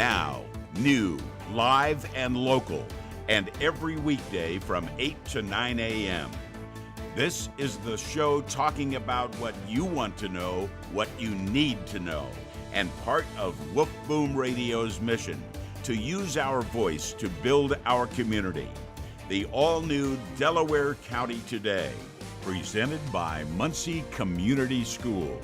Now, new, live, and local, and every weekday from 8 to 9 a.m. This is the show talking about what you want to know, what you need to know, and part of Wolf Boom Radio's mission to use our voice to build our community. The all-new Delaware County Today, presented by Muncie Community Schools.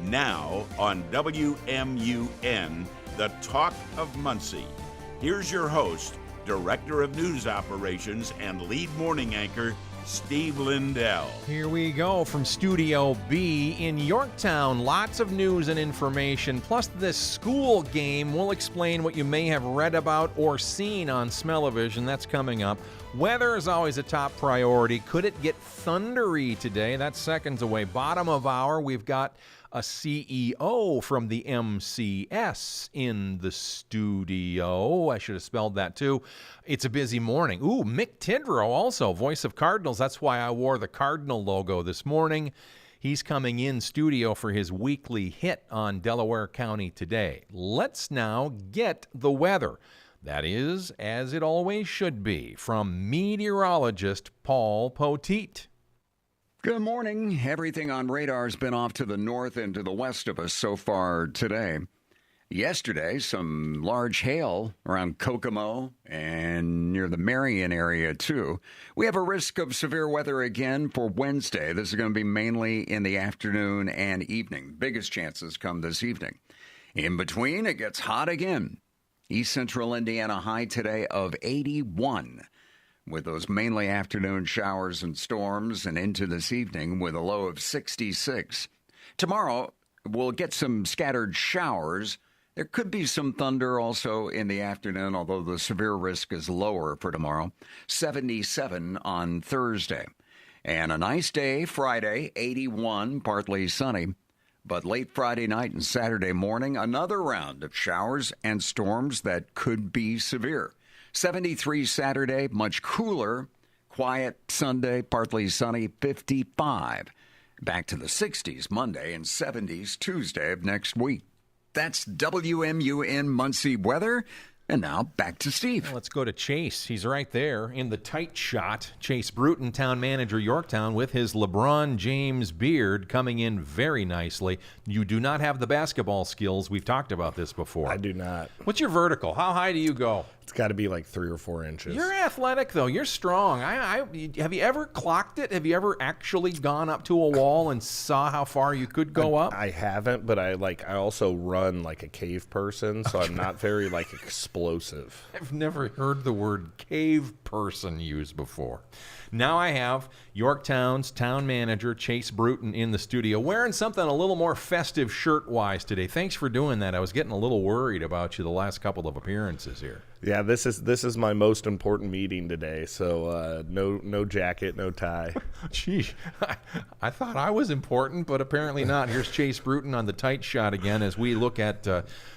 Now on WMUN, the Talk of Muncie. Here's your host, Director of News Operations and lead morning anchor, Steve Lindell. Here we go from Studio B in Yorktown. Lots of news and information, plus this school game. We'll explain what you may have read about or seen on Smell-O-Vision. That's coming up. Weather is always a top priority. Could it get thundery today? That's seconds away. Bottom of hour, we've got a CEO from the MCS in the studio. I should have spelled that too. It's a busy morning. Ooh, Mick Tidrow also, voice of Cardinals. That's why I wore the Cardinal logo this morning. He's coming in studio for his weekly hit on Delaware County Today. Let's now get the weather. That is, as it always should be, from meteorologist Paul Poteet. Good morning. Everything on radar's been off to the north and to the west of us so far today. Yesterday, some large hail around Kokomo and near the Marion area, too. We have a risk of severe weather again for Wednesday. This is going to be mainly in the afternoon and evening. Biggest chances come this evening. In between, it gets hot again. East Central Indiana high today of 81. With those mainly afternoon showers and storms, and into this evening with a low of 66. Tomorrow, we'll get some scattered showers. There could be some thunder also in the afternoon, although the severe risk is lower for tomorrow. 77 on Thursday. And a nice day Friday, 81, partly sunny. But late Friday night and Saturday morning, another round of showers and storms that could be severe. 73 Saturday, much cooler. Quiet Sunday, partly sunny, 55. Back to the 60s Monday and 70s Tuesday of next week. That's WMUN Muncie weather. And now back to Steve. Let's go to Chase. He's right there in the tight shot. Chase Bruton, town manager, Yorktown, with his LeBron James beard coming in very nicely. You do not have the basketball skills. We've talked about this before. I do not. What's your vertical? How high do you go? It's got to be like 3 or 4 inches. You're athletic, though. You're strong. Have you ever clocked it? Have you ever actually gone up to a wall and saw how far you could go up? I haven't, but I also run like a cave person, so I'm not very explosive. I've never heard the word cave person used before. Now I have Yorktown's town manager, Chase Bruton, in the studio, wearing something a little more festive shirt-wise today. Thanks for doing that. I was getting a little worried about you the last couple of appearances here. Yeah, this is my most important meeting today, so no jacket, no tie. Gee, I thought I was important, but apparently not. Here's Chase Bruton on the tight shot again as we look at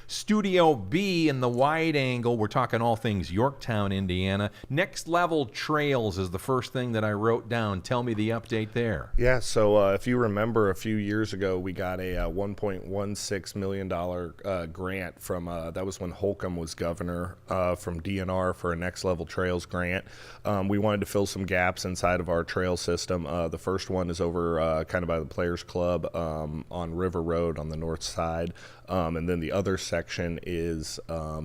Studio B in the wide angle. We're talking all things Yorktown, Indiana. Next Level Trails is the first thing that I wrote down. Tell me the update there. Yeah, so if you remember a few years ago, we got a $1.16 million grant from, that was when Holcomb was governor, from DNR for a Next Level Trails grant. We wanted to fill some gaps inside of our trail system. The first one is over kind of by the Players Club on River Road on the north side. And then the other section is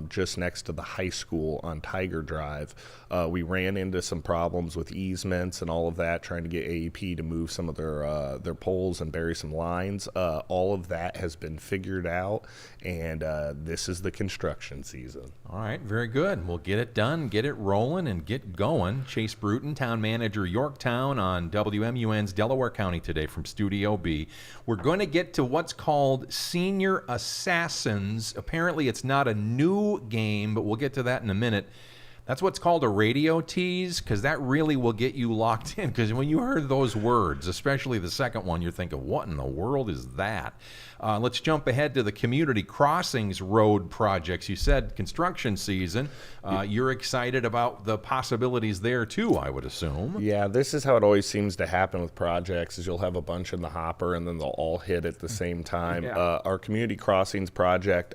just next to the high school on Tiger Drive. We ran into some problems with easements and all of that, trying to get AEP to move some of their poles and bury some lines. All of that has been figured out, and this is the construction season. All right, very good. We'll get it done, get it rolling, and get going. Chase Bruton, town manager, Yorktown, on WMUN's Delaware County Today from Studio B. We're going to get to what's called Senior Assassins. Apparently it's not a new game, but we'll get to that in a minute. That's what's called a radio tease, because that really will get you locked in. Because when you heard those words, especially the second one, you're thinking, what in the world is that? Let's jump ahead to the Community Crossings road projects. You said construction season. You're excited about the possibilities there, too, I would assume. Yeah, this is how it always seems to happen with projects, is you'll have a bunch in the hopper, and then they'll all hit at the same time. Yeah. Our Community Crossings project,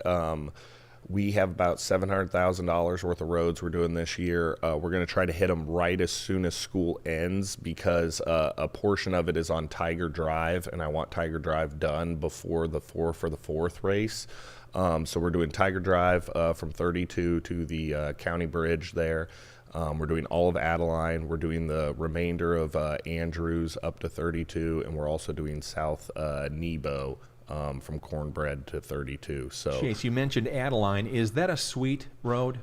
We have about $700,000 worth of roads we're doing this year. We're going to try to hit them right as soon as school ends because a portion of it is on Tiger Drive, and I want Tiger Drive done before the 4 for the 4th race. So we're doing Tiger Drive from 32 to the county bridge there. We're doing all of Adeline. We're doing the remainder of Andrews up to 32, and we're also doing South Nebo from Cornbread to 32. So, Chase, you mentioned Adeline. Is that a sweet road?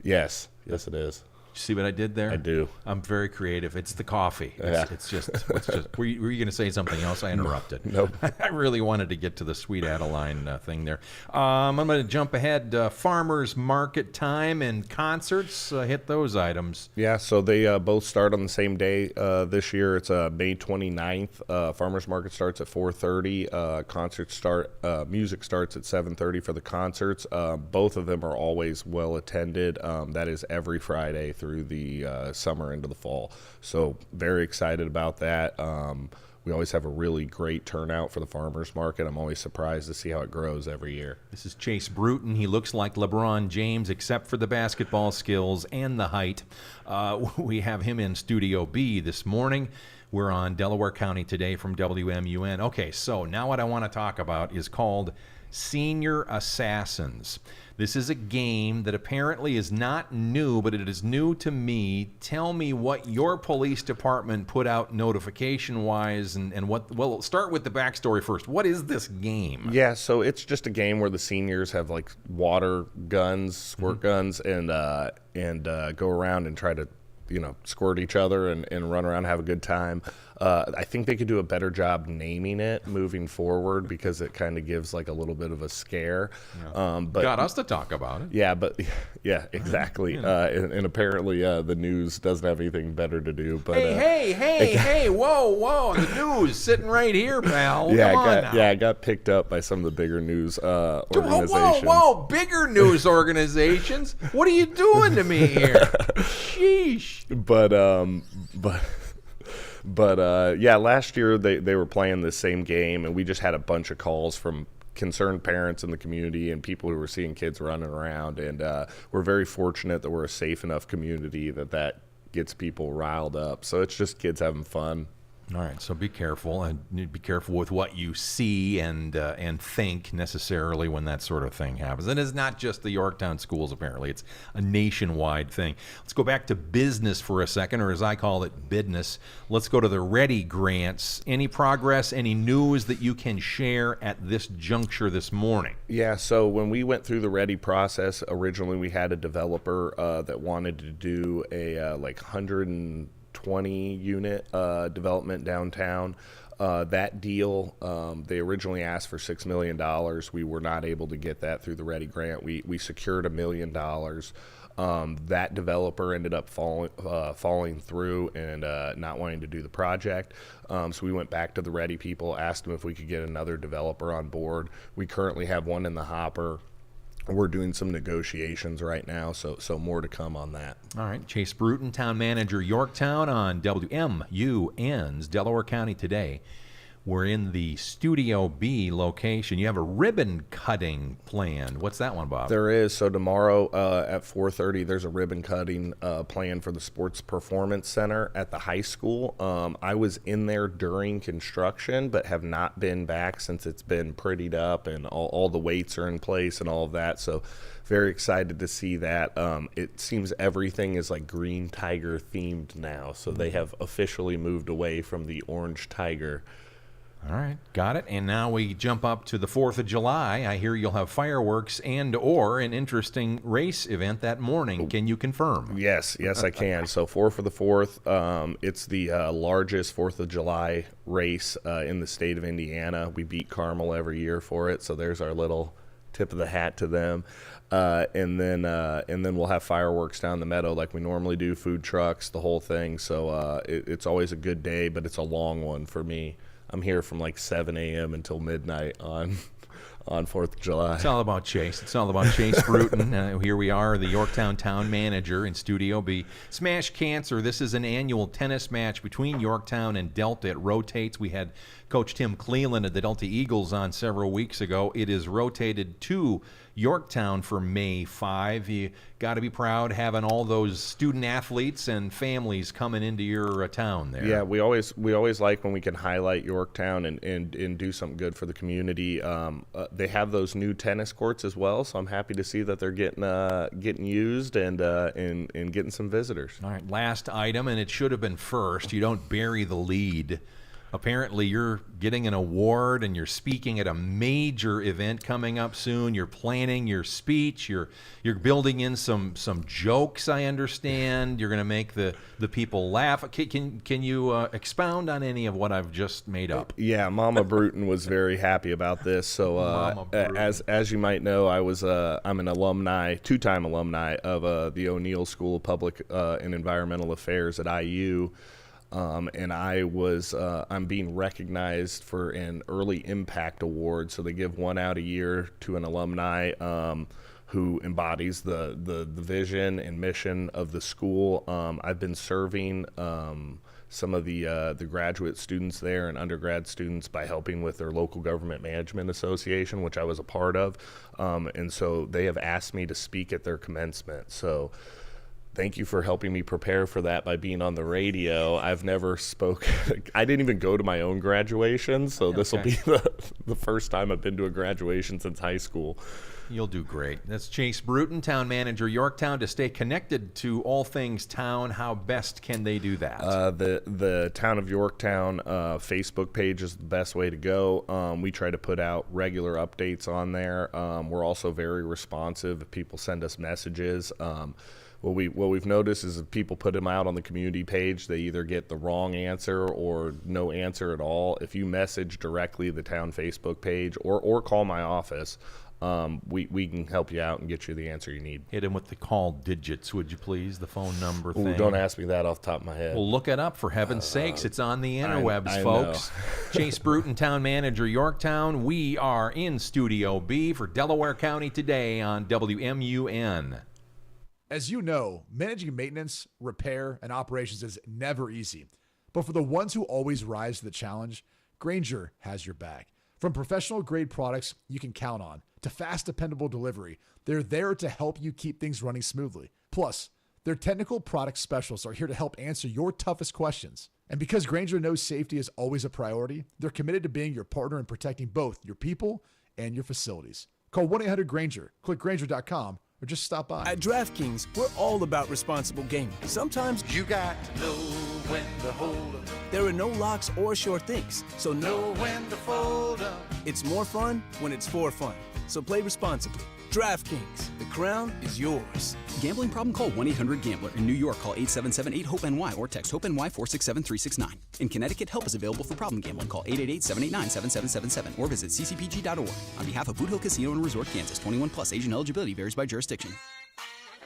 Yes, it is. See what I did there? I do. I'm very creative. It's the coffee. It's just. Were you going to say something else? I interrupted. Nope. I really wanted to get to the Sweet Adeline thing there. I'm going to jump ahead. Farmers market time and concerts. Hit those items. Yeah, so they both start on the same day this year. It's May 29th. Farmers market starts at 4:30. Concerts start. Music starts at 7:30 for the concerts. Both of them are always well attended. That is every Friday through the summer into the fall. So very excited about that. We always have a really great turnout for the farmers market. I'm always surprised to see how it grows every year. This is Chase Bruton. He looks like LeBron James, except for the basketball skills and the height. We have him in Studio B this morning. We're on Delaware County Today from WMUN. Okay, so now what I want to talk about is called Senior Assassins. This is a game that apparently is not new, but it is new to me. Tell me what your police department put out notification-wise and what, well, start with the backstory first. What is this game? Yeah, so it's just a game where the seniors have like water guns, squirt guns, and go around and try to, squirt each other and run around and have a good time. I think they could do a better job naming it moving forward because it kind of gives like a little bit of a scare. But got us to talk about it. Yeah, exactly. And apparently the news doesn't have anything better to do. But hey, whoa, the news sitting right here, pal. I got picked up by some of the bigger news organizations. Whoa, bigger news organizations? What are you doing to me here? Sheesh. But last year they were playing the same game, and we just had a bunch of calls from concerned parents in the community and people who were seeing kids running around. And we're very fortunate that we're a safe enough community that gets people riled up. So it's just kids having fun. All right, so be careful, and be careful with what you see and think necessarily when that sort of thing happens. And it's not just the Yorktown schools, apparently. It's a nationwide thing. Let's go back to business for a second, or as I call it, bidness. Let's go to the Ready grants. Any progress, any news that you can share at this juncture this morning? Yeah, so when we went through the Ready process, originally we had a developer that wanted to do a 120 unit development downtown. That deal, they originally asked for $6 million. We were not able to get that through the Ready grant. We secured $1 million. That developer ended up falling through and not wanting to do the project. So we went back to the Ready people, asked them if we could get another developer on board. We currently have one in the hopper. We're doing some negotiations right now, so more to come on that. All right. Chase Bruton, Town Manager, Yorktown, on WMUN's Delaware County Today. We're in the Studio B location. You have a ribbon cutting planned. What's that one, Bob? There is. So tomorrow at 4:30, there's a ribbon cutting planned for the Sports Performance Center at the high school. I was in there during construction, but have not been back since it's been prettied up and all the weights are in place and all of that. So very excited to see that. It seems everything is like green tiger themed now. So they have officially moved away from the orange tiger. All right, got it. And now we jump up to the 4th of July. I hear you'll have fireworks and or an interesting race event that morning. Can you confirm? Yes, I can. So 4 for the 4th. It's the largest 4th of July race in the state of Indiana. We beat Carmel every year for it, so there's our little tip of the hat to them. And then we'll have fireworks down the meadow like we normally do, food trucks, the whole thing. So it's always a good day, but it's a long one for me. I'm here from like 7 a.m. until midnight on 4th of July. It's all about Chase. It's all about Chase Bruton. Here we are, the Yorktown Town Manager in Studio B. Smash Cancer. This is an annual tennis match between Yorktown and Delta. It rotates. We had Coach Tim Cleland of the Delta Eagles on several weeks ago. It is rotated to Yorktown for May 5. You got to be proud having all those student athletes and families coming into your town there. Yeah, we always like when we can highlight Yorktown and do something good for the community. They have those new tennis courts as well, so I'm happy to see that they're getting used and getting some visitors. All right, last item, and it should have been first. You don't bury the lead. Apparently, you're getting an award and you're speaking at a major event coming up soon. You're planning your speech. You're building in some jokes, I understand. You're going to make the people laugh. Can you expound on any of what I've just made up? Yeah, Mama Bruton was very happy about this. So as you might know, I'm an alumni, two-time alumni of the O'Neill School of Public and Environmental Affairs at IU. And I'm being recognized for an early impact award. So they give one out a year to an alumni who embodies the vision and mission of the school. I've been serving some of the graduate students there and undergrad students by helping with their local government management association, which I was a part of. And so they have asked me to speak at their commencement. So thank you for helping me prepare for that by being on the radio. I've never spoke. I didn't even go to my own graduation, so this will be the first time I've been to a graduation since high school. You'll do great. That's Chase Bruton, Town Manager, Yorktown. To stay connected to all things town, how best can they do that? The Town of Yorktown Facebook page is the best way to go. We try to put out regular updates on there. We're also very responsive if people send us messages. What we've noticed is if people put them out on the community page, they either get the wrong answer or no answer at all. If you message directly the town Facebook page or call my office, we can help you out and get you the answer you need. Hit him with the call digits, would you please? The phone number thing. Ooh, don't ask me that off the top of my head. Well, look it up, for heaven's sakes. It's on the interwebs, folks. Chase Bruton, Town Manager, Yorktown. We are in Studio B for Delaware County Today on WMUN. As you know, managing maintenance, repair, and operations is never easy. But for the ones who always rise to the challenge, Grainger has your back. From professional-grade products you can count on to fast, dependable delivery, they're there to help you keep things running smoothly. Plus, their technical product specialists are here to help answer your toughest questions. And because Grainger knows safety is always a priority, they're committed to being your partner in protecting both your people and your facilities. Call 1-800-GRAINGER, click Grainger.com, or just stop by. At DraftKings, we're all about responsible gaming. Sometimes you got to know when to hold up. There are no locks or sure things, so know when to fold up. It's more fun when it's for fun. So play responsibly. DraftKings, the crown is yours. Gambling problem? Call 1-800-GAMBLER. In New York, call 877-8-HOPE-NY or text HOPE-NY 467-369. In Connecticut, help is available for problem gambling. Call 888-789-7777 or visit ccpg.org. On behalf of Boot Hill Casino and Resort, Kansas, 21 plus, age and eligibility varies by jurisdiction.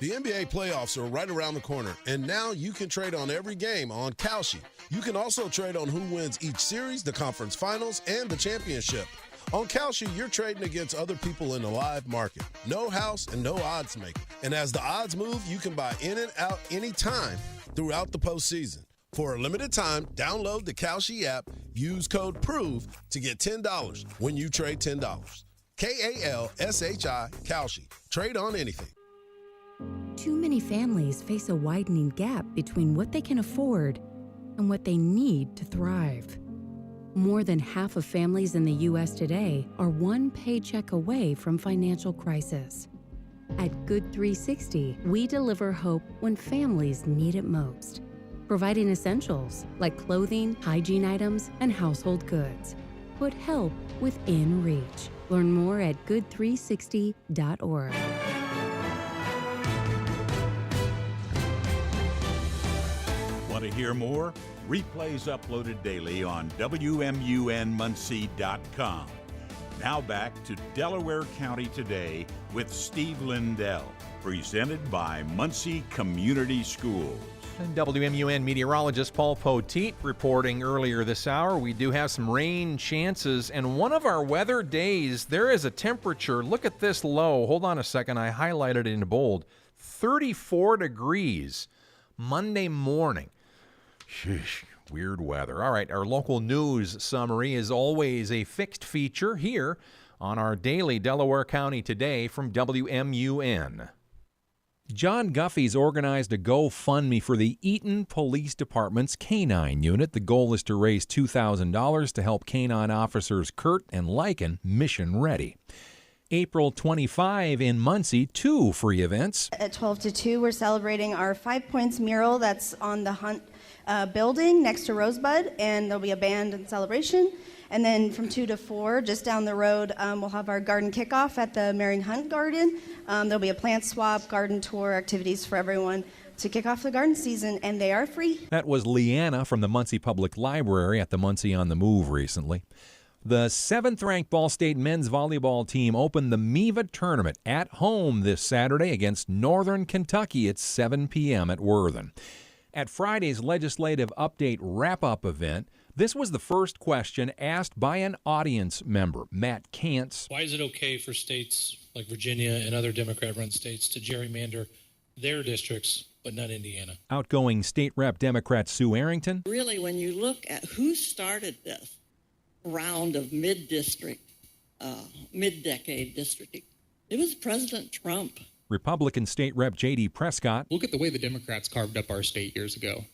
The NBA playoffs are right around the corner, and now you can trade on every game on Kalshi. You can also trade on who wins each series, the conference finals, and the championship. On Kalshi, you're trading against other people in the live market. No house and no odds maker. And as the odds move, you can buy in and out anytime throughout the postseason. For a limited time, download the Kalshi app, use code PROVE to get $10 when you trade $10. Kalshi, Kalshi. Trade on anything. Too many families face a widening gap between what they can afford and what they need to thrive. More than half of families in the U.S. today are one paycheck away from financial crisis. At Good 360, we deliver hope when families need it most, providing essentials like clothing, hygiene items, and household goods. Put help within reach. Learn more at good360.org. Want to hear more? Replays uploaded daily on WMUNmuncie.com. Now back to Delaware County Today with Steve Lindell, presented by Muncie Community Schools. And WMUN meteorologist Paul Poteet reporting earlier this hour. We do have some rain chances, and one of our weather days, there is a temperature. Look at this low. Hold on a second. I highlighted it in bold. 34 degrees Monday morning. Sheesh. Weird weather. All right, our local news summary is always a fixed feature here on our daily Delaware County Today from WMUN. John Guffey's organized a GoFundMe for the Eaton Police Department's K-9 unit. The goal is to raise $2,000 to help K-9 officers Kurt and Lycan mission ready. April 25 in Muncie, 2 free events. At 12 to 2, we're celebrating our 5 Points mural that's on the Hunt building next to Rosebud, and there'll be a band and celebration. And then from 2 to 4, just down the road, we'll have our garden kickoff at the Marion Hunt Garden. There'll be a plant swap, garden tour, activities for everyone to kick off the garden season, and they are free. That was Leanna from the Muncie Public Library at the Muncie on the Move recently. The 7th-ranked Ball State men's volleyball team opened the MEVA tournament at home this Saturday against Northern Kentucky at 7 p.m. at Worthen. At Friday's Legislative Update wrap-up event, this was the first question asked by an audience member, Matt Kantz. Why is it okay for states like Virginia and other Democrat-run states to gerrymander their districts, but not Indiana? Outgoing State Rep Democrat Sue Arrington. Really, when you look at who started this round of mid-decade districting, it was President Trump. Republican State Rep J.D. Prescott. Look at the way the Democrats carved up our state years ago.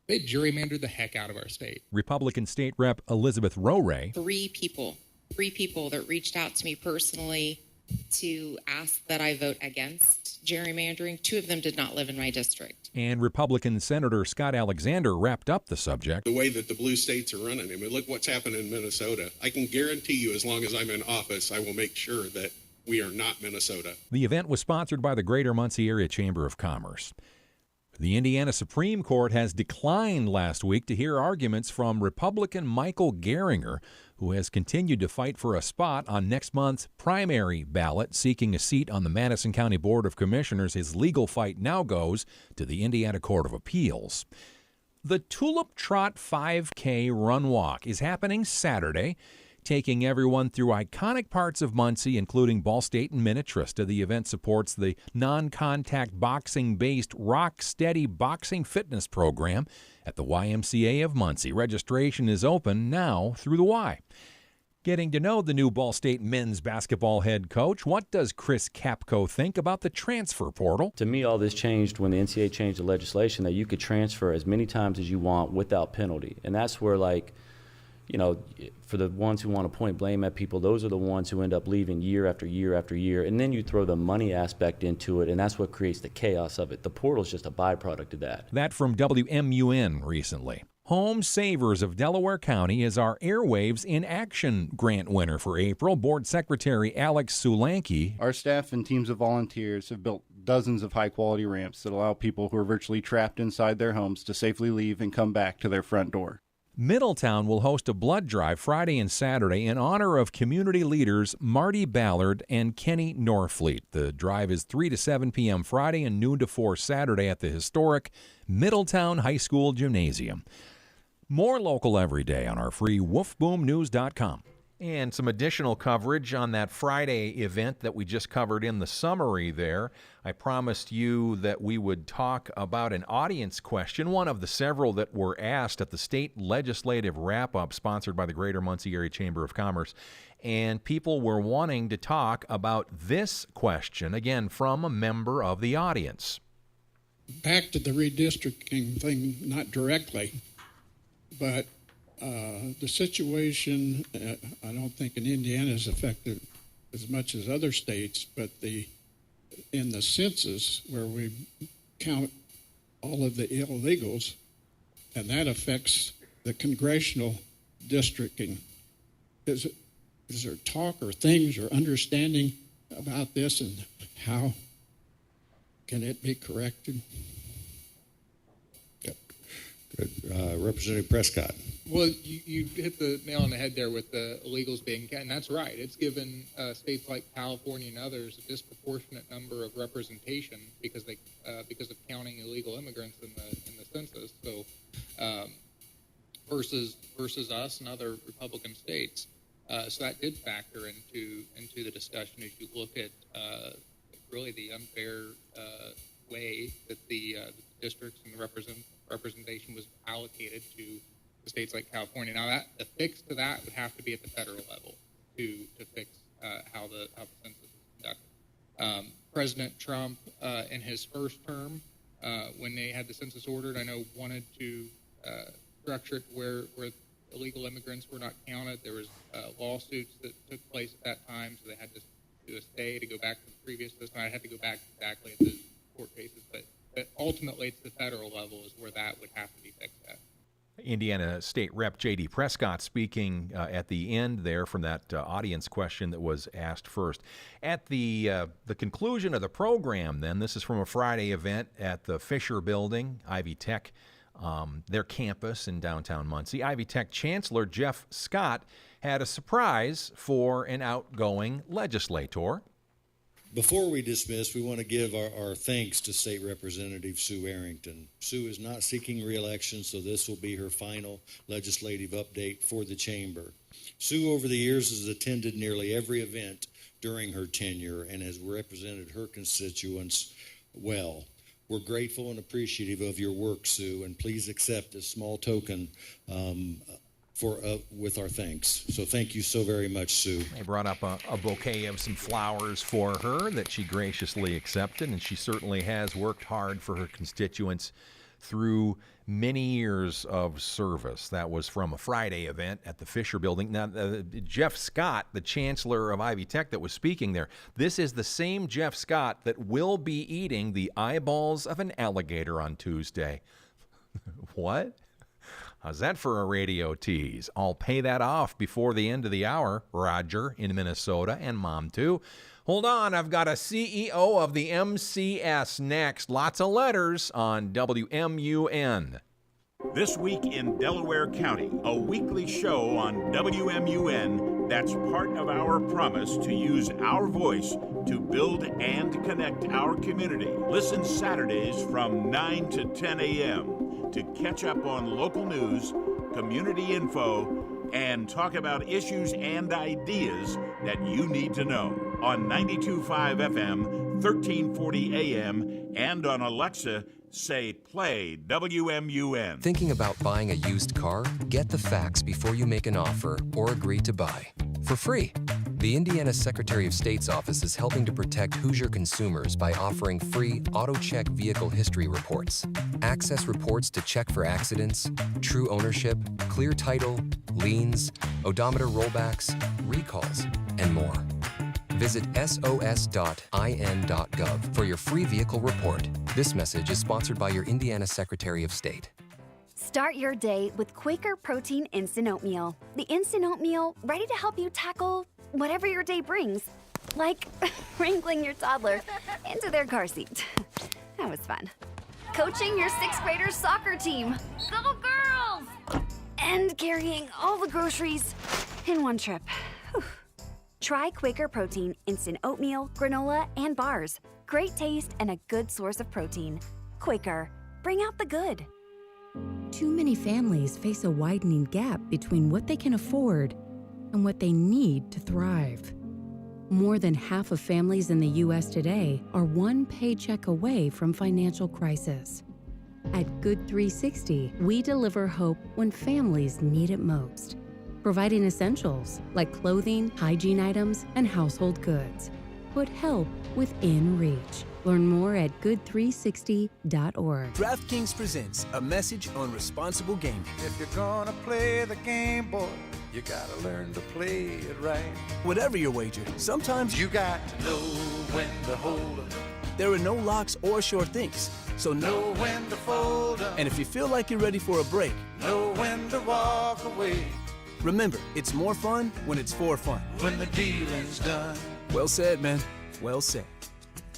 They gerrymandered the heck out of our state. Republican State Rep Elizabeth Roray. Three people that reached out to me personally to ask that I vote against gerrymandering. 2 of them did not live in my district. And Republican Senator Scott Alexander wrapped up the subject. The way that the blue states are running, I mean, look what's happened in Minnesota. I can guarantee you, as long as I'm in office, I will make sure that we are not Minnesota. The event was sponsored by the Greater Muncie Area Chamber of Commerce. The Indiana Supreme Court has declined last week to hear arguments from Republican Michael Geringer, who has continued to fight for a spot on next month's primary ballot, seeking a seat on the Madison County Board of Commissioners. His legal fight now goes to the Indiana Court of Appeals. The Tulip Trot 5K Run Walk is happening Saturday, taking everyone through iconic parts of Muncie, including Ball State and Minnetrista. The event supports the non-contact boxing-based Rock Steady Boxing Fitness Program at the YMCA of Muncie. Registration is open now through the Y. Getting to know the new Ball State men's basketball head coach, what does Chris Kapko think about the transfer portal? To me, all this changed when the NCAA changed the legislation that you could transfer as many times as you want without penalty. And that's where, for the ones who want to point blame at people, those are the ones who end up leaving year after year after year. And then you throw the money aspect into it, and that's what creates the chaos of it. The portal is just a byproduct of that. That from WMUN recently. Home Savers of Delaware County is our Airwaves in Action grant winner for April. Board Secretary Alex Sulanki. Our staff and teams of volunteers have built dozens of high-quality ramps that allow people who are virtually trapped inside their homes to safely leave and come back to their front door. Middletown will host a blood drive Friday and Saturday in honor of community leaders Marty Ballard and Kenny Norfleet. The drive is 3 to 7 p.m. Friday and noon to 4 Saturday at the historic Middletown High School Gymnasium. More local every day on our free woofboomnews.com. And some additional coverage on that Friday event that we just covered in the summary there. I promised you that we would talk about an audience question, one of the several that were asked at the state legislative wrap-up sponsored by the Greater Muncie Area Chamber of Commerce. And people were wanting to talk about this question, again, from a member of the audience. Back to the redistricting thing, not directly, but the situation, I don't think in Indiana is affected as much as other states, but in the census where we count all of the illegals, and that affects the congressional districting. Is there talk or things or understanding about this, and how can it be corrected? Representative Prescott. Well, you hit the nail on the head there with the illegals being, and that's right. It's given states like California and others a disproportionate number of representation because of counting illegal immigrants in the census. So versus us and other Republican states. So that did factor into the discussion as you look at really the unfair way that the districts and the representation was allocated to states like California. Now, the fix to that would have to be at the federal level to fix how the census is conducted. President Trump, in his first term, when they had the census ordered, I know wanted to structure it where illegal immigrants were not counted. There was lawsuits that took place at that time, so they had to do a stay to go back to the previous system. I had to go back exactly at the court cases, but ultimately it's the federal level is where that would have to be fixed at. Indiana State Rep J.D. Prescott speaking at the end there from that audience question that was asked first. At the conclusion of the program, then, this is from a Friday event at the Fisher Building, Ivy Tech, their campus in downtown Muncie. Ivy Tech Chancellor Jeff Scott had a surprise for an outgoing legislator. Before we dismiss, we want to give our thanks to State Representative Sue Arrington. Sue is not seeking re-election, so this will be her final legislative update for the chamber. Sue, over the years, has attended nearly every event during her tenure and has represented her constituents well. We're grateful and appreciative of your work, Sue, and please accept a small token with our thanks. So thank you so very much, Sue. They brought up a bouquet of some flowers for her that she graciously accepted, and she certainly has worked hard for her constituents through many years of service. That was from a Friday event at the Fisher Building. Now, Jeff Scott, the chancellor of Ivy Tech that was speaking there, this is the same Jeff Scott that will be eating the eyeballs of an alligator on Tuesday. What? How's that for a radio tease? I'll pay that off before the end of the hour. Roger in Minnesota, and Mom too. Hold on, I've got a CEO of the MCS next. Lots of letters on WMUN. This week in Delaware County, a weekly show on WMUN that's part of our promise to use our voice to build and connect our community. Listen Saturdays from 9 to 10 a.m. to catch up on local news, community info, and talk about issues and ideas that you need to know on 92.5 FM, 1340 AM, and on Alexa, say play WMUN. Thinking about buying a used car? Get the facts before you make an offer or agree to buy. For free. The Indiana Secretary of State's office is helping to protect Hoosier consumers by offering free AutoCheck vehicle history reports. Access reports to check for accidents, true ownership, clear title, liens, odometer rollbacks, recalls, and more. Visit sos.in.gov for your free vehicle report. This message is sponsored by your Indiana Secretary of State. Start your day with Quaker Protein Instant Oatmeal. The instant oatmeal ready to help you tackle whatever your day brings, like wrangling your toddler into their car seat. That was fun. Coaching your 6th graders soccer team. Go girls! And carrying all the groceries in one trip. Whew. Try Quaker Protein Instant Oatmeal, granola, and bars. Great taste and a good source of protein. Quaker, bring out the good. Too many families face a widening gap between what they can afford and what they need to thrive. More than half of families in the U.S. today are one paycheck away from financial crisis. At Good 360, we deliver hope when families need it most, providing essentials like clothing, hygiene items, and household goods. Put help within reach. Learn more at good360.org. DraftKings presents a message on responsible gaming. If you're gonna play the game, boy, you gotta learn to play it right. Whatever your wager, sometimes you got to know when to hold 'em. There are no locks or sure things, so know when to fold 'em. And if you feel like you're ready for a break, know when to walk away. Remember, it's more fun when it's for fun. When the dealing's done. Well said, man. Well said.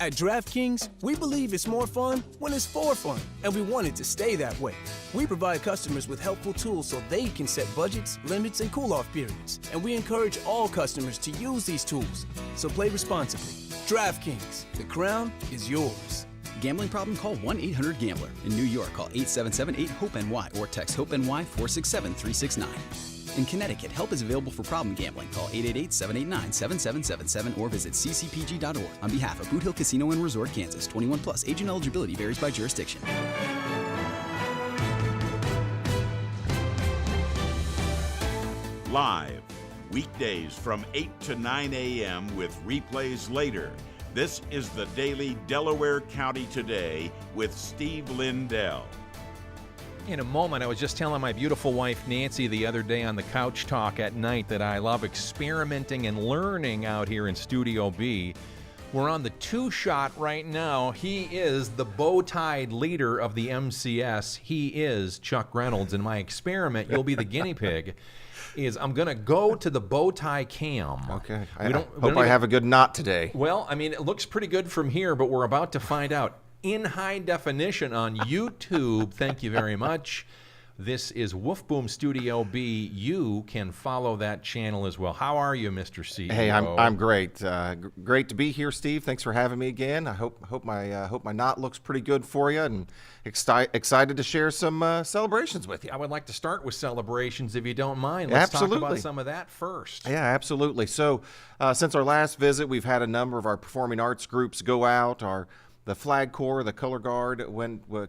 At DraftKings, we believe it's more fun when it's for fun, and we want it to stay that way. We provide customers with helpful tools so they can set budgets, limits, and cool-off periods, and we encourage all customers to use these tools. So play responsibly. DraftKings, the crown is yours. Gambling problem? Call 1-800-GAMBLER. In New York, call 877-8-HOPE-NY or text HOPE-NY 467-369. In Connecticut, help is available for problem gambling. Call 888-789-7777 or visit ccpg.org. On behalf of Boot Hill Casino and Resort, Kansas, 21 plus. Age and eligibility varies by jurisdiction. live, weekdays from 8 to 9 a.m. with replays later. This is the Daily Delaware County Today with Steve Lindell. In a moment, I was just telling my beautiful wife Nancy the other day on the couch talk at night that I love experimenting and learning out here in Studio B. We're on the two-shot right now. He is the bow-tied leader of the MCS. He is Chuck Reynolds. In my experiment, you'll be the guinea pig, is I'm going to go to the bow-tie cam. Okay. I hope I have a good knot today. Well, I mean, it looks pretty good from here, but we're about to find out. In high definition on YouTube. Thank you very much. This is Wolf Boom Studio B. You can follow that channel as well. How are you, Mr. CEO? Hey, I'm great. Great to be here, Steve. Thanks for having me again. I hope my knot looks pretty good for you, and excited to share some celebrations with you. I would like to start with celebrations, if you don't mind. Let's talk about some of that first. Yeah, absolutely. So, since our last visit, we've had a number of our performing arts groups go out. The Flag Corps, the Color Guard,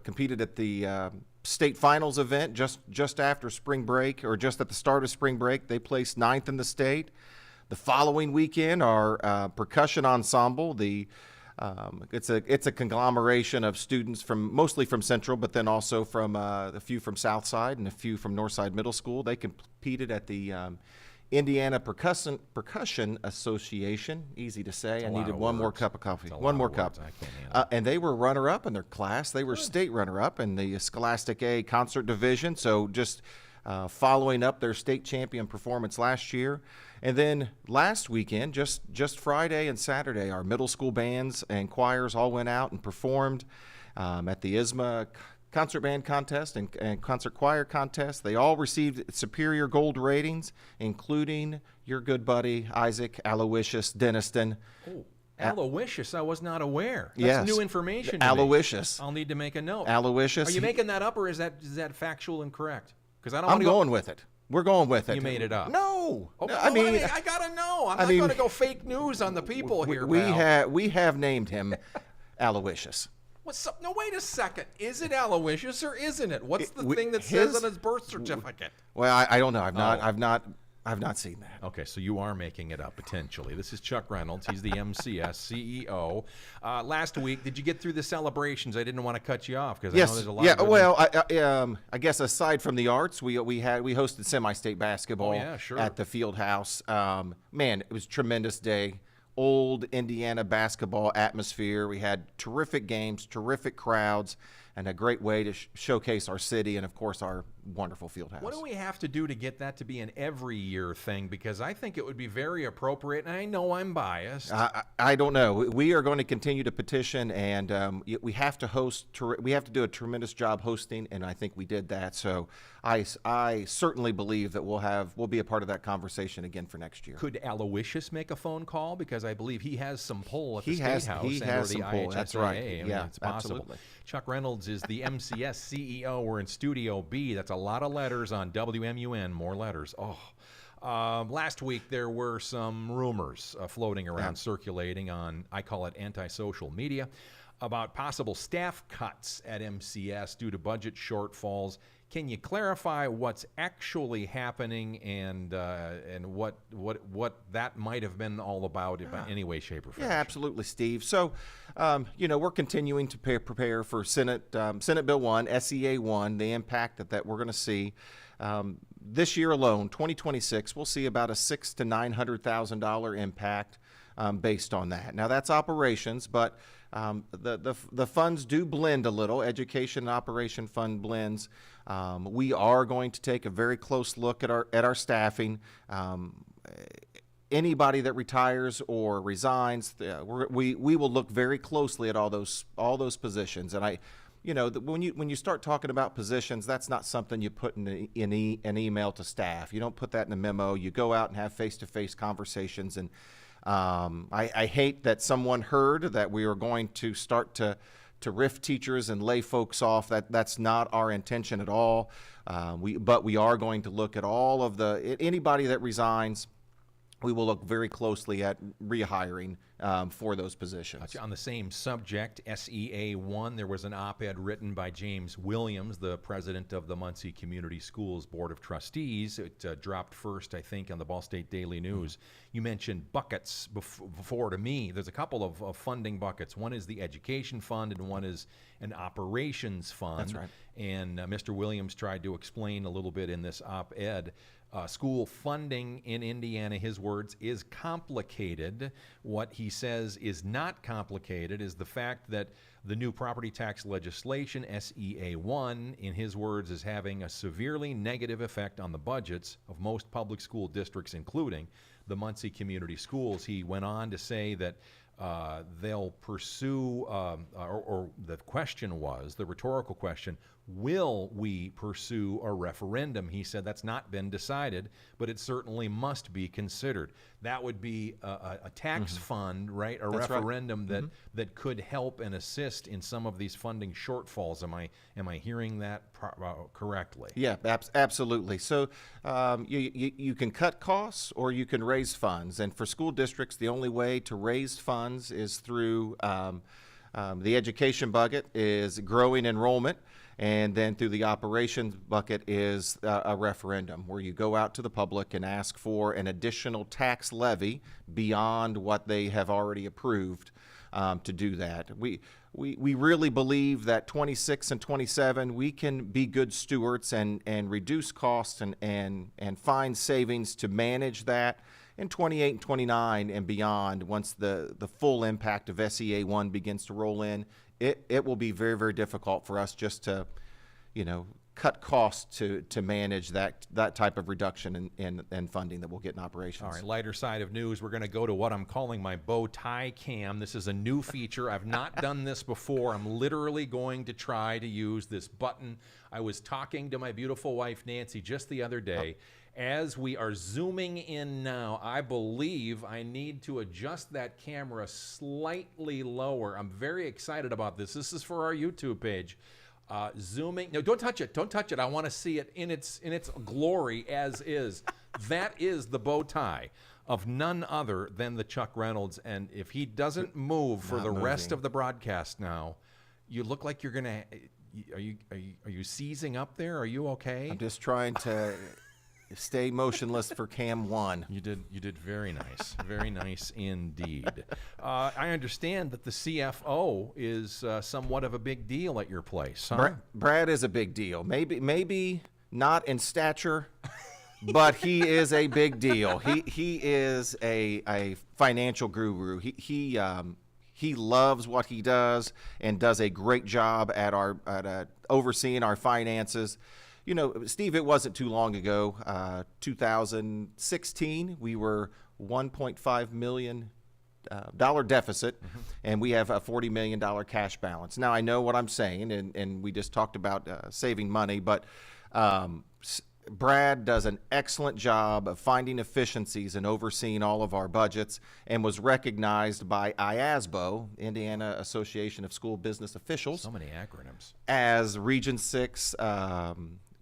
competed at the state finals event just after spring break, or just at the start of spring break. They placed 9th in the state. The following weekend, our percussion ensemble, it's a conglomeration of students mostly from Central, but then also from a few from Southside and a few from Northside Middle School. They competed at the Indiana Percussion Association. Easy to say. I needed one more cup of coffee. One more cup. And they were runner-up in their class. They were state runner-up in the Scholastic A concert division. So just following up their state champion performance last year. And then last weekend, just Friday and Saturday, our middle school bands and choirs all went out and performed at the ISMA concert band contest and concert choir contest. They all received superior gold ratings, including your good buddy Isaac Aloysius Denniston. Oh, Aloysius, I was not aware. That's yes. New information to Aloysius. me. I'll need to make a note. Aloysius. Are you making that up, or is that factual incorrect? Because I'm going with it. We're going with it. You made it up. No. Oh, no I mean, I gotta know. I'm not going to go fake news on the people here. We have named him Aloysius. What's up? No, wait a second. Is it Aloysius or isn't it? What's the thing that says on his birth certificate? Well, I don't know. I've not seen that. Okay, so you are making it up potentially. This is Chuck Reynolds. He's the MCS CEO. Last week, did you get through the celebrations? I didn't want to cut you off because I know there's a lot. Yeah. Of well, I guess aside from the arts, we hosted semi-state basketball at the field house. Man, it was a tremendous day. Old Indiana basketball atmosphere. We had terrific games, terrific crowds, and a great way to showcase our city and, of course, our wonderful field house. What do we have to do to get that to be an every year thing? Because I think it would be very appropriate, and I know I'm biased. I don't know. We are going to continue to petition, and we have to we have to do a tremendous job hosting, and I think we did that. So I certainly believe that we'll be a part of that conversation again for next year. Could Aloysius make a phone call? Because I believe he has some pull at the State House he has and some the pull. IHSAA. That's right. I mean, yeah, it's possible. Absolutely. Chuck Reynolds is the MCS CEO. We're in Studio B. That's a lot of letters on WMUN. More letters. Last week there were some rumors floating around, circulating on, I call it anti-social media, about possible staff cuts at MCS due to budget shortfalls. Can you clarify what's actually happening and what that might have been all about in any way, shape, or form? Yeah, absolutely, Steve. So, we're continuing to prepare for Senate Bill 1, SEA 1, the impact that we're going to see. This year alone, 2026, we'll see about a $600,000 to $900,000 impact based on that. Now, that's operations, but the funds do blend a little. Education and operation fund blends. We are going to take a very close look at our staffing. Anybody that retires or resigns, we will look very closely at all those positions. And when you start talking about positions, that's not something you put in an email to staff. You don't put that in a memo. You go out and have face-to-face conversations. And I hate that someone heard that we are going to start to riff teachers and lay folks off. That's not our intention at all. But we are going to look at all of anybody that resigns. We will look very closely at rehiring for those positions. On the same subject, SEA1, there was an op-ed written by James Williams, the president of the Muncie Community Schools Board of Trustees. It dropped first, I think, on the Ball State Daily News. You mentioned buckets before to me. There's a couple of funding buckets. One is the education fund and one is an operations fund. That's right. And Mr. Williams tried to explain a little bit in this op-ed. School funding in Indiana, his words, is complicated. What he says is not complicated is the fact that the new property tax legislation, SEA1, in his words, is having a severely negative effect on the budgets of most public school districts, including the Muncie Community Schools. He went on to say that they'll pursue, or the question was, the rhetorical question, will we pursue a referendum? He said that's not been decided, but it certainly must be considered. That would be a tax fund, right? A That's referendum right. that could help and assist in some of these funding shortfalls. Am I hearing that correctly? Yeah, absolutely. So you can cut costs or you can raise funds. And for school districts, the only way to raise funds is through the education bucket is growing enrollment. And then through the operations bucket is a referendum where you go out to the public and ask for an additional tax levy beyond what they have already approved to do that. We really believe that 26 and 27, we can be good stewards and reduce costs and find savings to manage that. In 28 and 29 and beyond, once the full impact of SEA1 begins to roll in, it will be very, very difficult for us just to, cut costs to manage that type of reduction in funding that we'll get in operations. All right, lighter side of news, we're going to go to what I'm calling my bow tie cam. This is a new feature. I've not done this before. I'm literally going to try to use this button. I was talking to my beautiful wife, Nancy, just the other day. As we are zooming in now, I believe I need to adjust that camera slightly lower. I'm very excited about this. This is for our YouTube page. Zooming. No, don't touch it. Don't touch it. I want to see it in its glory as is. That is the bow tie of none other than the Chuck Reynolds. And if he doesn't move for the rest of the broadcast now, you look like you're gonna. Are you seizing up there? Are you okay? I'm just trying to stay motionless for cam 1. You did very nice. Very nice indeed. I understand that the CFO is somewhat of a big deal at your place, huh? Brad is a big deal. Maybe not in stature, but he is a big deal. He is a financial guru. He loves what he does and does a great job at overseeing our finances. Steve, it wasn't too long ago, 2016, we were $1.5 million deficit, and we have a $40 million cash balance. Now, I know what I'm saying, and we just talked about saving money, but Brad does an excellent job of finding efficiencies and overseeing all of our budgets and was recognized by IASBO, Indiana Association of School Business Officials. So many acronyms. As Region 6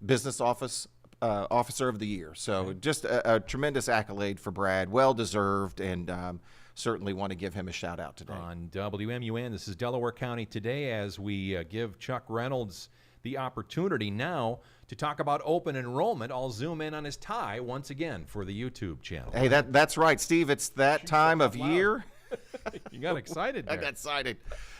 Business Officer of the Year. So just a tremendous accolade for Brad, well-deserved, and certainly want to give him a shout-out today. On WMUN, this is Delaware County Today as we give Chuck Reynolds the opportunity now to talk about open enrollment. I'll zoom in on his tie once again for the YouTube channel. Hey, that's right, Steve. It's that time of year. You got excited there. I got excited.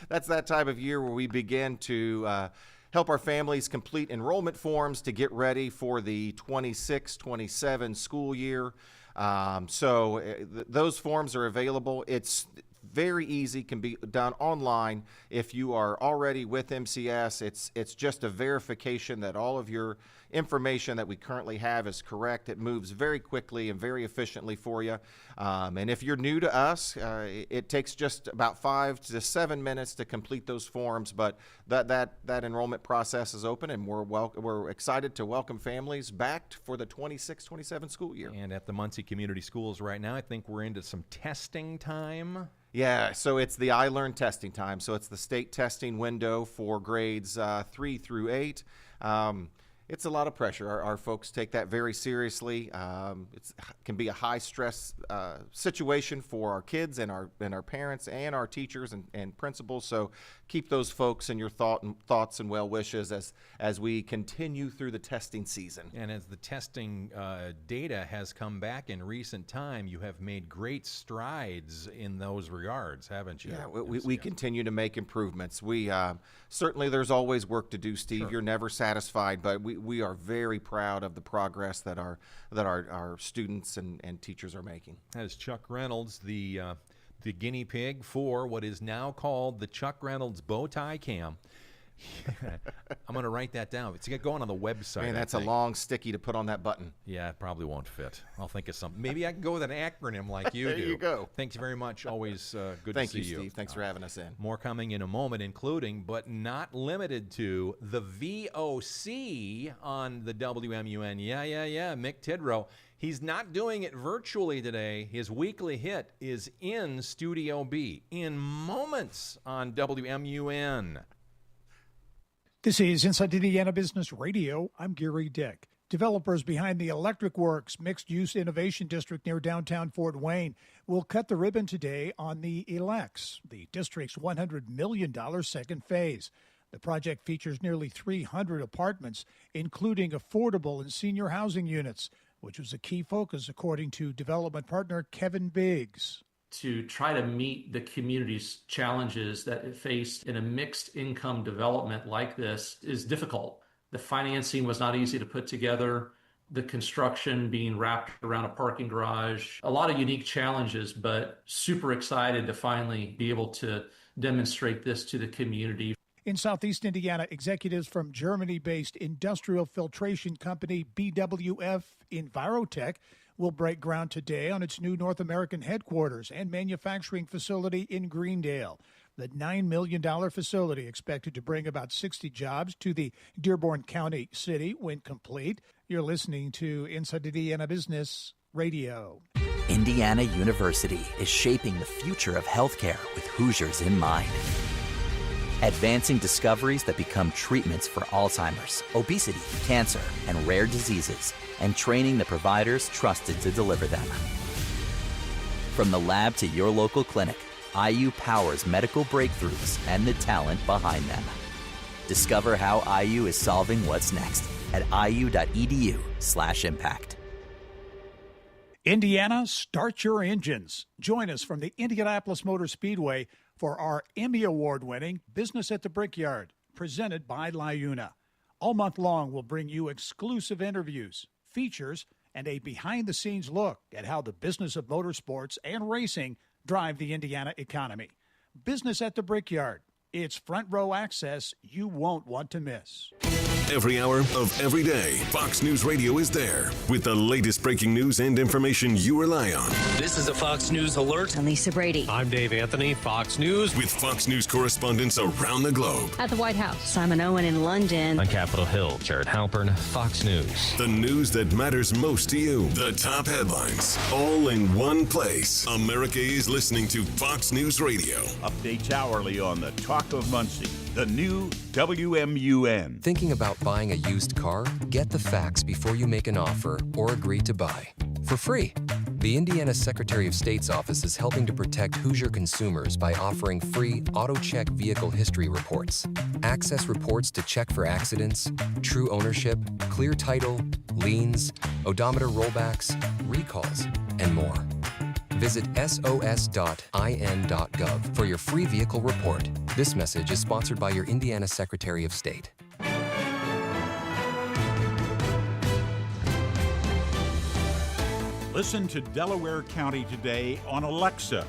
That's that time of year where we begin to help our families complete enrollment forms to get ready for the 26-27 school year. Those forms are available. It's very easy, can be done online. If you are already with MCS, it's just a verification that all of your information that we currently have is correct. It moves very quickly and very efficiently for you. And if you're new to us, it takes just about 5 to 7 minutes to complete those forms. But that enrollment process is open, and we're excited to welcome families back for the 26-27 school year. And at the Muncie Community Schools right now, I think we're into some testing time. Yeah, so it's the iLearn testing time. So it's the state testing window for grades 3 through 8. It's a lot of pressure. Our folks take that very seriously. It can be a high stress situation for our kids and our parents and our teachers and principals. So keep those folks in your thoughts and well wishes as we continue through the testing season. And as the testing data has come back in recent time, you have made great strides in those regards, haven't you? Yeah, we continue to make improvements. We certainly there's always work to do, Steve. Sure. You're never satisfied, but we are very proud of the progress that our students and teachers are making. As Chuck Reynolds, the guinea pig for what is now called the Chuck Reynolds bow tie cam. I'm going to write that down. It's going on the website. Man, that's a long sticky to put on that button. Yeah, it probably won't fit. I'll think of something. Maybe I can go with an acronym like you do. There you go. Thanks very much. Always good Thank to see you, Steve. Thanks for having us in. More coming in a moment, including, but not limited to, the VOC on the WMUN. Yeah. Mick Tidrow. He's not doing it virtually today. His weekly hit is in Studio B in moments on WMUN. This is Inside Indiana Business Radio. I'm Gary Dick. Developers behind the Electric Works mixed-use innovation district near downtown Fort Wayne will cut the ribbon today on the ELEX, the district's $100 million second phase. The project features nearly 300 apartments, including affordable and senior housing units, which was a key focus, according to development partner Kevin Biggs. To try to meet the community's challenges that it faced in a mixed income development like this is difficult. The financing was not easy to put together, the construction being wrapped around a parking garage, a lot of unique challenges, but super excited to finally be able to demonstrate this to the community. In Southeast Indiana, executives from Germany-based industrial filtration company BWF Envirotech will break ground today on its new North American headquarters and manufacturing facility in Greendale. The $9 million facility expected to bring about 60 jobs to the Dearborn County city when complete. You're listening to Inside Indiana Business Radio. Indiana University is shaping the future of healthcare with Hoosiers in mind. Advancing discoveries that become treatments for Alzheimer's, obesity, cancer, and rare diseases, and training the providers trusted to deliver them. From the lab to your local clinic, IU powers medical breakthroughs and the talent behind them. Discover how IU is solving what's next at iu.edu/impact. Indiana, start your engines. Join us from the Indianapolis Motor Speedway for our Emmy Award-winning Business at the Brickyard, presented by LiUNA. All month long, we'll bring you exclusive interviews, features, and a behind-the-scenes look at how the business of motorsports and racing drive the Indiana economy. Business at the Brickyard. It's front row access you won't want to miss. Every hour of every day, Fox News Radio is there with the latest breaking news and information you rely on. This is a Fox News alert. I'm Lisa Brady. I'm Dave Anthony, Fox News. With Fox News correspondents around the globe. At the White House, Simon Owen in London. On Capitol Hill, Jared Halpern, Fox News. The news that matters most to you. The top headlines, all in one place. America is listening to Fox News Radio. Updates hourly on the Talk of Muncie, the new WMUN. Thinking about buying a used car? Get the facts before you make an offer or agree to buy. For free. The Indiana Secretary of State's office is helping to protect Hoosier consumers by offering free AutoCheck vehicle history reports. Access reports to check for accidents, true ownership, clear title, liens, odometer rollbacks, recalls, and more. Visit sos.in.gov for your free vehicle report. This message is sponsored by your Indiana Secretary of State. Listen to Delaware County Today on Alexa.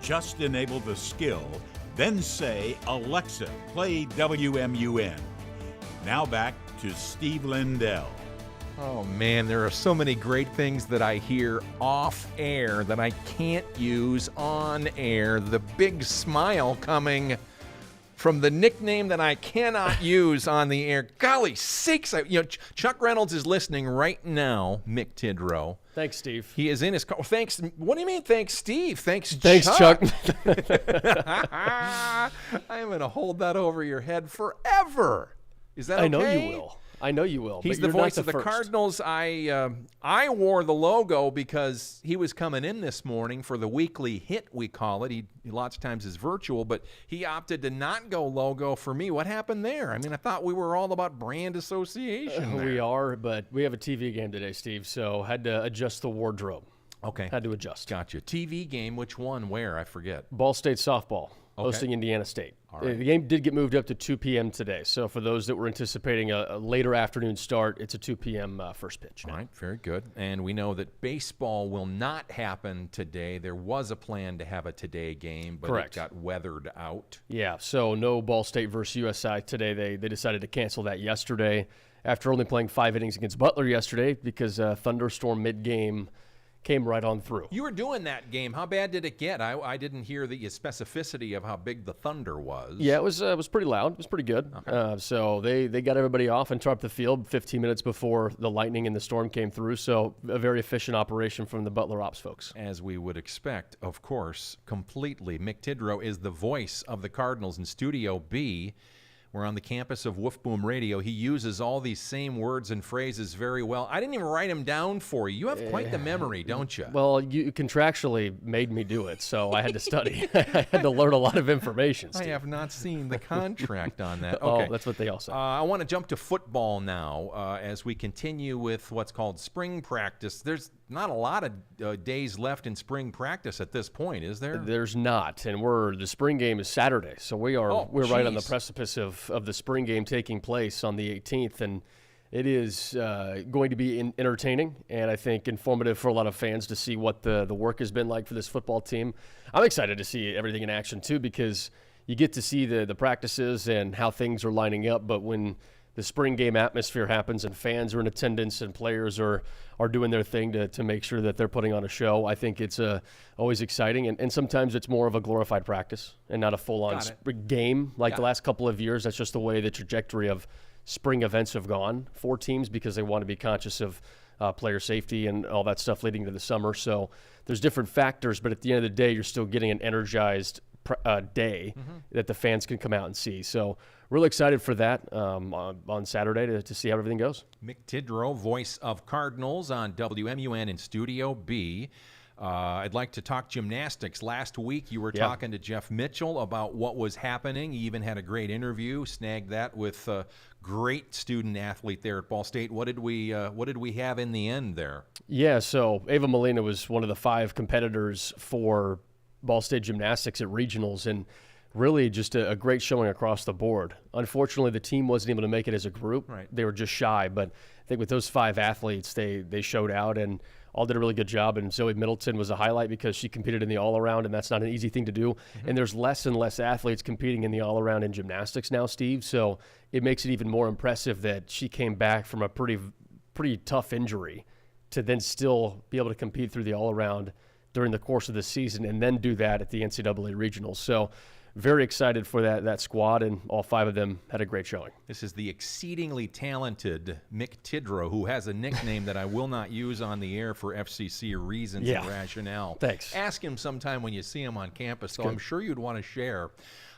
Just enable the skill, then say, Alexa, play WMUN. Now back to Steve Lindell. Oh man, there are so many great things that I hear off air that I can't use on air. The big smile coming from the nickname that I cannot use on the air. Golly sakes, Chuck Reynolds is listening right now, Mick Tidrow. Thanks, Steve. He is in his car. Thanks. What do you mean, thanks, Steve? Thanks, Chuck. I'm going to hold that over your head forever. Is that okay? I know you will. I know you will. He's but the you're not voice of the first. Cardinals. I wore the logo because he was coming in this morning for the weekly hit, we call it. He lots of times is virtual, but he opted to not go logo for me. What happened there? I mean, I thought we were all about brand association. We are, but we have a TV game today, Steve, so had to adjust the wardrobe. Okay. Had to adjust. Gotcha. TV game, which one? Where? I forget. Ball State softball. Okay. Hosting Indiana State. All right. The game did get moved up to 2 p.m. today. So for those that were anticipating a later afternoon start, it's a 2 p.m. First pitch. All right, very good. And we know that baseball will not happen today. There was a plan to have a today game, but Correct. It got weathered out. Yeah, so no Ball State versus USI today. They decided to cancel that yesterday after only playing 5 innings against Butler yesterday because a thunderstorm mid-game came right on through. You were doing that game. How bad did it get? I didn't hear the specificity of how big the thunder was. Yeah, it was pretty loud. It was pretty good. Okay. So they got everybody off and tore up the field 15 minutes before the lightning and the storm came through. So a very efficient operation from the Butler Ops folks. As we would expect, of course, completely. Mick Tidrow is the voice of the Cardinals in Studio B. We're on the campus of Woof Boom Radio. He uses all these same words and phrases very well. I didn't even write them down for you. You have quite the memory, don't you? Well, you contractually made me do it, so I had to study. I had to learn a lot of information, Steve. I have not seen the contract on that. Okay. Oh, that's what they all say. I want to jump to football now as we continue with what's called spring practice. There's not a lot of days left in spring practice at this point, is there? There's not, and the spring game is Saturday, so we're right on the precipice of the spring game taking place on the 18th, and it is going to be entertaining and I think informative for a lot of fans to see what the work has been like for this football team. I'm excited to see everything in action too because you get to see the practices and how things are lining up, but when the spring game atmosphere happens and fans are in attendance and players are doing their thing to make sure that they're putting on a show, I think it's always exciting. And sometimes it's more of a glorified practice and not a full-on game like the last couple of years. That's just the way the trajectory of spring events have gone for teams because they want to be conscious of player safety and all that stuff leading to the summer. So there's different factors, but at the end of the day, you're still getting an energized day that the fans can come out and see. So really excited for that on Saturday to see how everything goes. Mick Tidrow, voice of Cardinals on WMUN in Studio B. I'd like to talk gymnastics. Last week you were talking to Jeff Mitchell about what was happening. He even had a great interview, snagged that with a great student athlete there at Ball State. What did we have in the end there? Yeah, so Ava Molina was one of the 5 competitors for Ball State gymnastics at regionals, and really just a great showing across the board. Unfortunately, the team wasn't able to make it as a group. Right. They were just shy, but I think with those 5 athletes, they showed out and all did a really good job. And Zoe Middleton was a highlight because she competed in the all-around, and that's not an easy thing to do. And there's less and less athletes competing in the all-around in gymnastics now, Steve, so it makes it even more impressive that she came back from a pretty tough injury to then still be able to compete through the all-around during the course of the season and then do that at the NCAA regionals. So very excited for that squad, and all 5 of them had a great showing. This is the exceedingly talented Mick Tidrow, who has a nickname that I will not use on the air for FCC reasons and rationale. Thanks. Ask him sometime when you see him on campus, so I'm sure you'd want to share.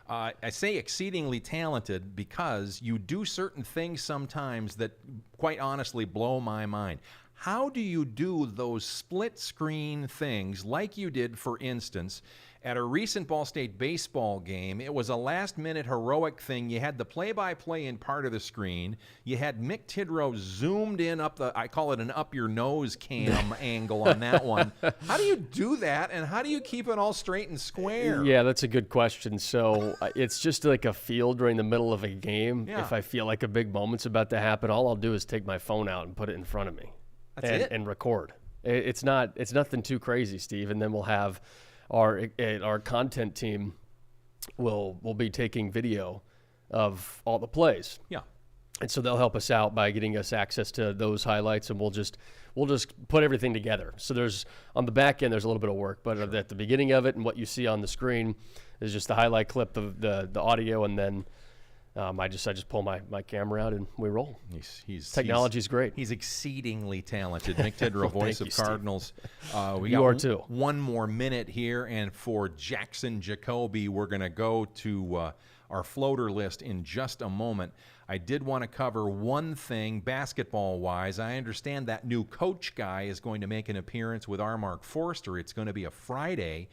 I say exceedingly talented because you do certain things sometimes that, quite honestly, blow my mind. How do you do those split-screen things like you did, for instance, at a recent Ball State baseball game? It was a last-minute heroic thing. You had the play-by-play in part of the screen. You had Mick Tidrow zoomed in up I call it an up-your-nose cam angle on that one. How do you do that, and how do you keep it all straight and square? Yeah, that's a good question. So it's just like a feel during the middle of a game. Yeah. If I feel like a big moment's about to happen, all I'll do is take my phone out and put it in front of me. And record. It's nothing too crazy, Steve. And then we'll have our content team will be taking video of all the plays. Yeah. And so they'll help us out by getting us access to those highlights, and we'll just put everything together. So there's on the back end there's a little bit of work, but at the beginning of it and what you see on the screen is just the highlight clip of the audio, and then I just pull my camera out and we roll. Technology's great. He's exceedingly talented. Mick Tidrow, voice of Cardinals. We you got are too. One more minute here, and for Jackson Jacoby, we're going to go to our floater list in just a moment. I did want to cover one thing basketball-wise. I understand that new coach guy is going to make an appearance with R. Mark Forster. It's going to be a Friday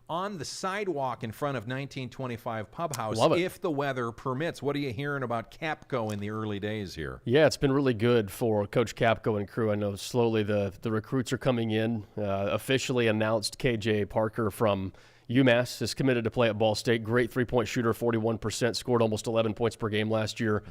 on the sidewalk in front of 1925 Pub House, if the weather permits. What are you hearing about Capco in the early days here? Yeah, it's been really good for Coach Capco and crew. I know slowly the recruits are coming in. Officially announced KJ Parker from UMass is committed to play at Ball State. Great three-point shooter, 41%, scored almost 11 points per game last year.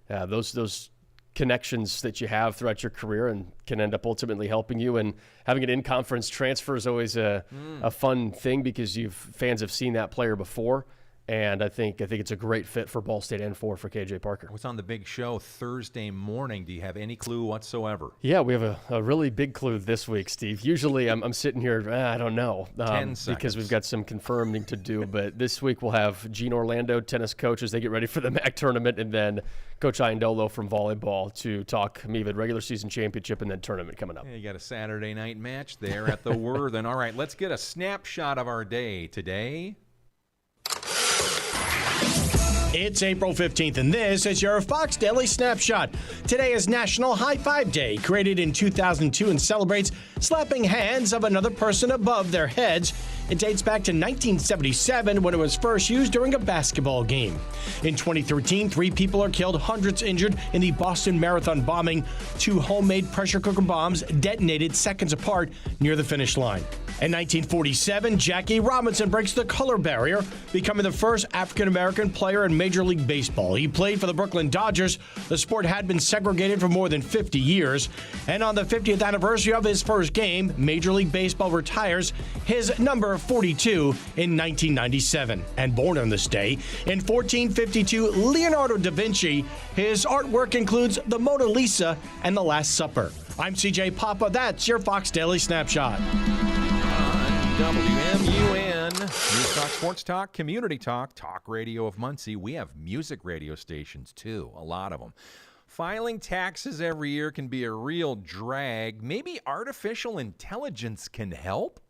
Those connections that you have throughout your career and can end up ultimately helping you. And having an in-conference transfer is always a fun thing because fans have seen that player before. And I think it's a great fit for Ball State and for KJ Parker. What's on the big show Thursday morning? Do you have any clue whatsoever? Yeah, we have a really big clue this week, Steve. Usually I'm sitting here, I don't know, 10 seconds. Because we've got some confirming to do. But this week we'll have Gene Orlando, tennis coach, as they get ready for the MAC tournament, and then Coach Iandolo from volleyball to talk MIVID regular season championship and then tournament coming up. Yeah, you got a Saturday night match there at the Worthen. All right, let's get a snapshot of our day today. It's April 15th, and this is your Fox Daily Snapshot. Today is National High Five Day, created in 2002 and celebrates slapping hands of another person above their heads. It dates back to 1977 when it was first used during a basketball game. In 2013, 3 people are killed, hundreds injured in the Boston Marathon bombing. 2 homemade pressure cooker bombs detonated seconds apart near the finish line. In 1947, Jackie Robinson breaks the color barrier, becoming the first African-American player in Major League Baseball. He played for the Brooklyn Dodgers. The sport had been segregated for more than 50 years. And on the 50th anniversary of his first game, Major League Baseball retires his number 42 in 1997. And born on this day, in 1452, Leonardo da Vinci. His artwork includes the Mona Lisa and the Last Supper. I'm CJ Papa. That's your Fox Daily Snapshot. WMUN, News Talk, Sports Talk, Community Talk, Talk Radio of Muncie. We have music radio stations, too, a lot of them. Filing taxes every year can be a real drag. Maybe artificial intelligence can help?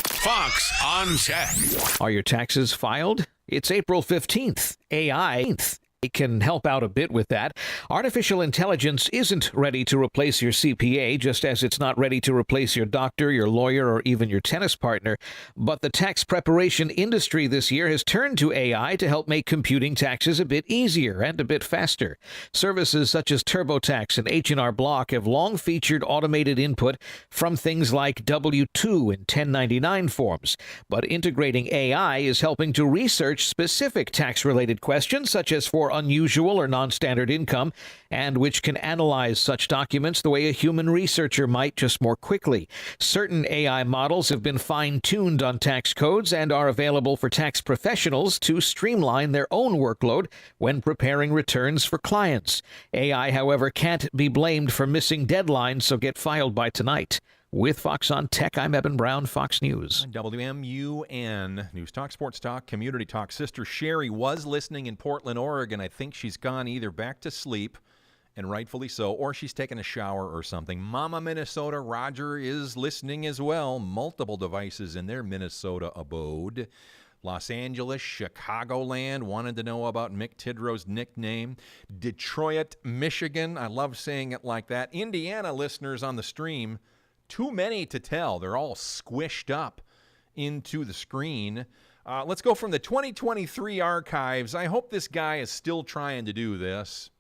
Fox on Tech. Are your taxes filed? It's April 15th. AI It can help out a bit with that. Artificial intelligence isn't ready to replace your CPA, just as it's not ready to replace your doctor, your lawyer, or even your tennis partner. But the tax preparation industry this year has turned to AI to help make computing taxes a bit easier and a bit faster. Services such as TurboTax and H&R Block have long featured automated input from things like W-2 and 1099 forms. But integrating AI is helping to research specific tax-related questions, such as for unusual or non-standard income, and which can analyze such documents the way a human researcher might, just more quickly. Certain AI models have been fine-tuned on tax codes and are available for tax professionals to streamline their own workload when preparing returns for clients. AI, however, can't be blamed for missing deadlines, so get filed by tonight. With Fox on Tech, I'm Eben Brown, Fox News. WMUN, News Talk, Sports Talk, Community Talk. Sister Sherry was listening in Portland, Oregon. I think she's gone either back to sleep, and rightfully so, or she's taken a shower or something. Mama Minnesota, Roger is listening as well. Multiple devices in their Minnesota abode. Los Angeles, Chicagoland wanted to know about Mick Tidrow's nickname. Detroit, Michigan, I love saying it like that. Indiana listeners on the stream, too many to tell. They're all squished up into the screen. Let's go from the 2023 archives. I hope this guy is still trying to do this.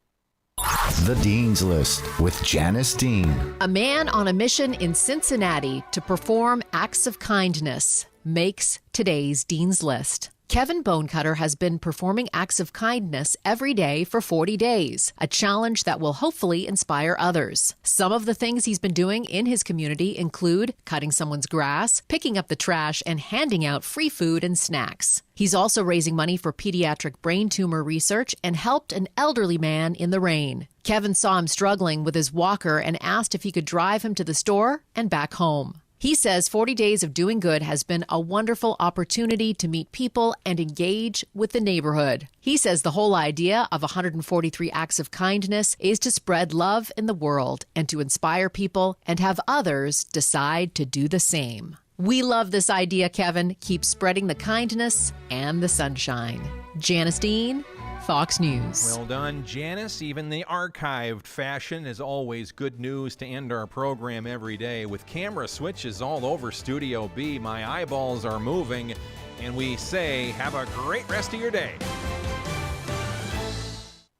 The Dean's List with Janice Dean. A man on a mission in Cincinnati to perform acts of kindness makes today's Dean's List. Kevin Bonecutter has been performing acts of kindness every day for 40 days, a challenge that will hopefully inspire others. Some of the things he's been doing in his community include cutting someone's grass, picking up the trash, and handing out free food and snacks. He's also raising money for pediatric brain tumor research and helped an elderly man in the rain. Kevin saw him struggling with his walker and asked if he could drive him to the store and back home. He says 40 days of doing good has been a wonderful opportunity to meet people and engage with the neighborhood. He says the whole idea of 143 acts of kindness is to spread love in the world and to inspire people and have others decide to do the same. We love this idea, Kevin. Keep spreading the kindness and the sunshine. Janice Dean, Fox News. Well done, Janice. Even the archived fashion is always good news to end our program every day. With camera switches all over Studio B, my eyeballs are moving, and we say, have a great rest of your day.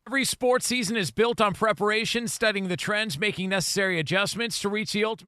Every sports season is built on preparation, studying the trends, making necessary adjustments to reach the ultimate.